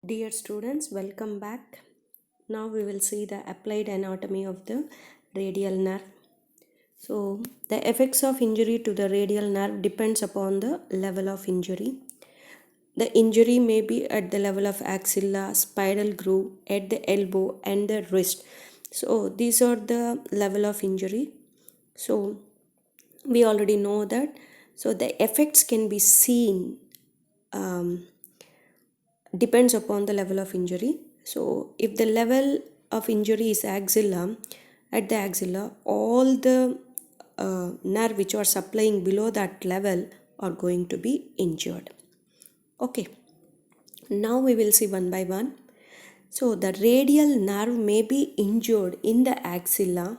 Dear students, welcome back. Now we will see the applied anatomy of the radial nerve. So, the effects of injury to the radial nerve depends upon the level of injury. The injury may be at the level of axilla, spinal groove, at the elbow and the wrist. So, these are the level of injury. So, we already know that. So, the effects can be seen depends upon the level of injury. So if the level of injury is axilla, at the axilla, all the nerve which are supplying below that level are going to be injured. Okay, now we will see one by one. So the radial nerve may be injured in the axilla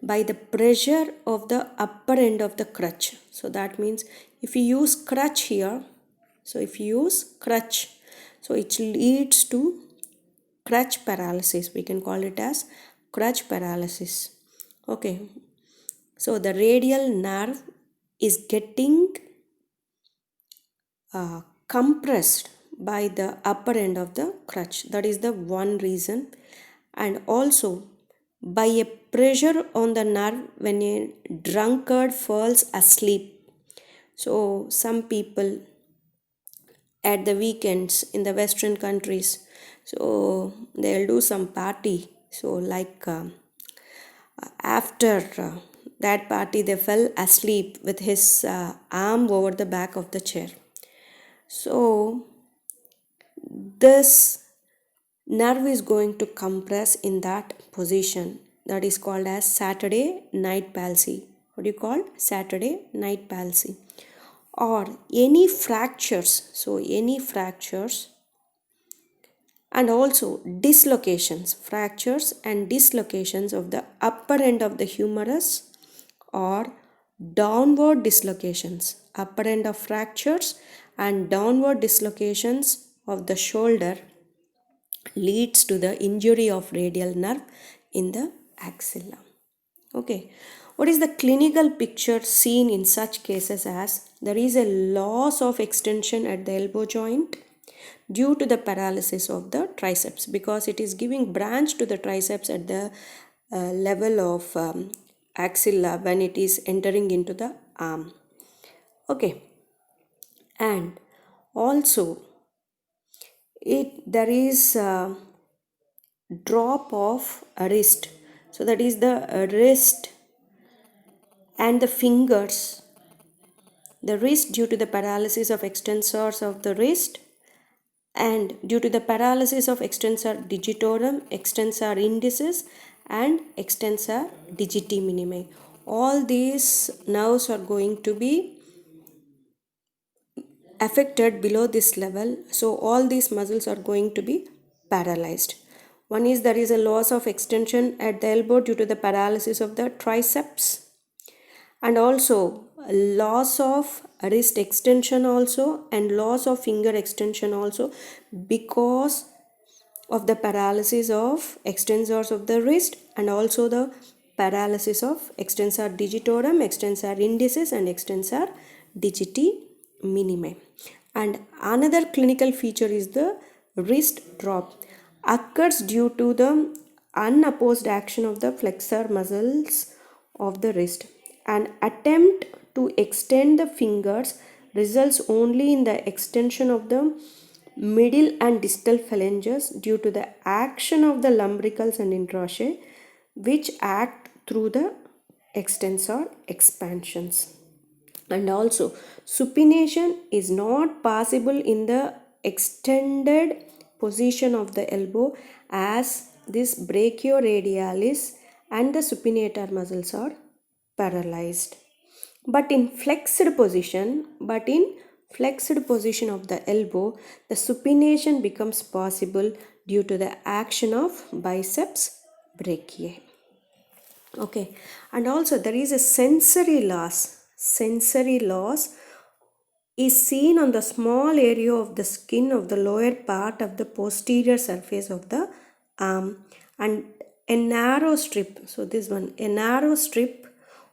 by the pressure of the upper end of the crutch. So that means if you use crutch here, so if you use crutch, so it leads to crutch paralysis. We can call it as crutch paralysis. Okay, so the radial nerve is getting compressed by the upper end of the crutch. That is the one reason. And also by a pressure on the nerve when a drunkard falls asleep. So some people at the weekends in the western countries, so they'll do some party. So like after that party they fell asleep with his arm over the back of the chair. So this nerve is going to compress in that position. That is called as Saturday night palsy. What do you call Saturday night palsy? Or any fractures. So any fractures and also dislocations, fractures and dislocations of the upper end of the humerus or downward dislocations, upper end of fractures and downward dislocations of the shoulder leads to the injury of radial nerve in the axilla. Okay, what is the clinical picture seen in such cases? As there is a loss of extension at the elbow joint due to the paralysis of the triceps, because it is giving branch to the triceps at the level of axilla when it is entering into the arm. Okay, and also there is drop of wrist. So that is the wrist and the fingers. The wrist due to the paralysis of extensors of the wrist, and due to the paralysis of extensor digitorum, extensor indicis and extensor digiti minimi. All these nerves are going to be affected below this level. So all these muscles are going to be paralyzed. One is there is a loss of extension at the elbow due to the paralysis of the triceps, and also loss of wrist extension also and loss of finger extension also because of the paralysis of extensors of the wrist, and also the paralysis of extensor digitorum, extensor indicis and extensor digiti minimi. And another clinical feature is the wrist drop occurs due to the unopposed action of the flexor muscles of the wrist. An attempt to extend the fingers results only in the extension of the middle and distal phalanges due to the action of the lumbricals and interossei, which act through the extensor expansions. And also supination is not possible in the extended position of the elbow, as this brachioradialis and the supinator muscles are paralyzed. But in flexed position of the elbow, the supination becomes possible due to the action of biceps brachiae. Okay, and also there is a sensory loss. Sensory loss is seen on the small area of the skin of the lower part of the posterior surface of the arm, and a narrow strip. So this one, a narrow strip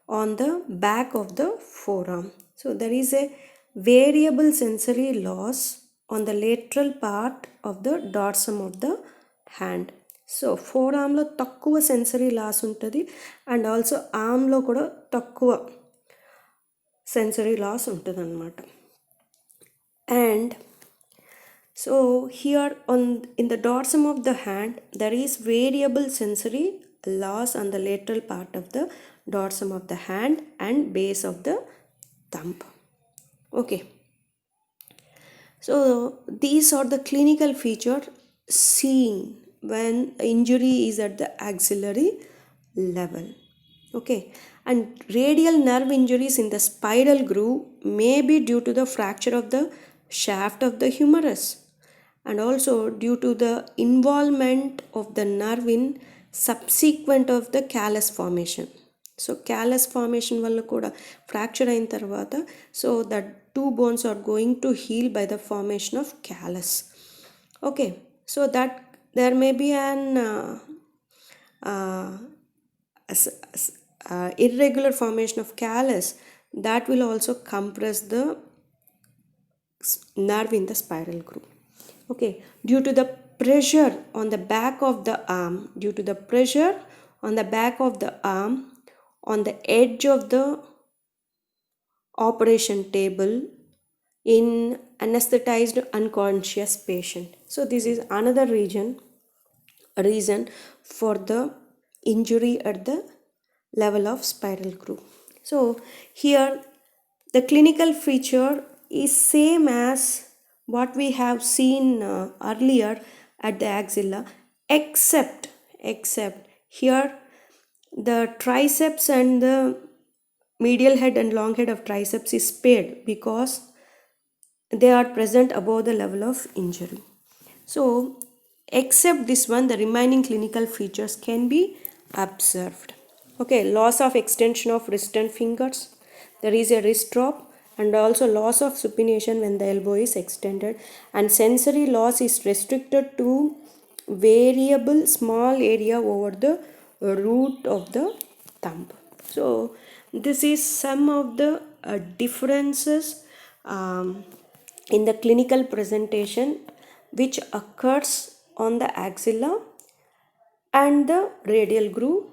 on the back of the forearm. So there is a variable sensory loss on the lateral part of the dorsum of the hand. So ఫోర్ ఆర్మ్లో తక్కువ sensory loss ఉంటుంది and also ఆర్మ్లో కూడా తక్కువ sensory loss ఉంటుంది అన్నమాట. And so here in the dorsum of the hand there is variable sensory loss on the lateral part of the dorsum of the hand and base of the thumb. Okay, so these are the clinical feature seen when injury is at the axillary level. Okay, and radial nerve injuries in the spiral groove may be due to the fracture of the shaft of the humerus and also due to the involvement of the nerve in subsequent of the callus formation. So callus formation వల్ల కూడా fracture అయిన తర్వాత so that two bones are going to heal by the formation of callus. Okay, so that there may be an irregular formation of callus that will also compress the nerve in the spiral groove. Okay, due to the pressure on the back of the arm, due to the pressure on the back of the arm on the edge of the operation table in anesthetized unconscious patient. So this is another reason for the injury at the level of spiral groove. So here the clinical feature is same as what we have seen earlier at the axilla, except here the triceps and the medial head and long head of triceps is spared because they are present above the level of injury. So except this one, the remaining clinical features can be observed. Okay, loss of extension of wrist and fingers. There is a wrist drop and also loss of supination when the elbow is extended, and sensory loss is restricted to variable small area over the root of the thumb. So this is some of the differences in the clinical presentation which occurs on the axilla and the radial groove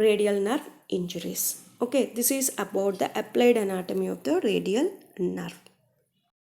radial nerve injuries. Okay, this is about the applied anatomy of the radial nerve.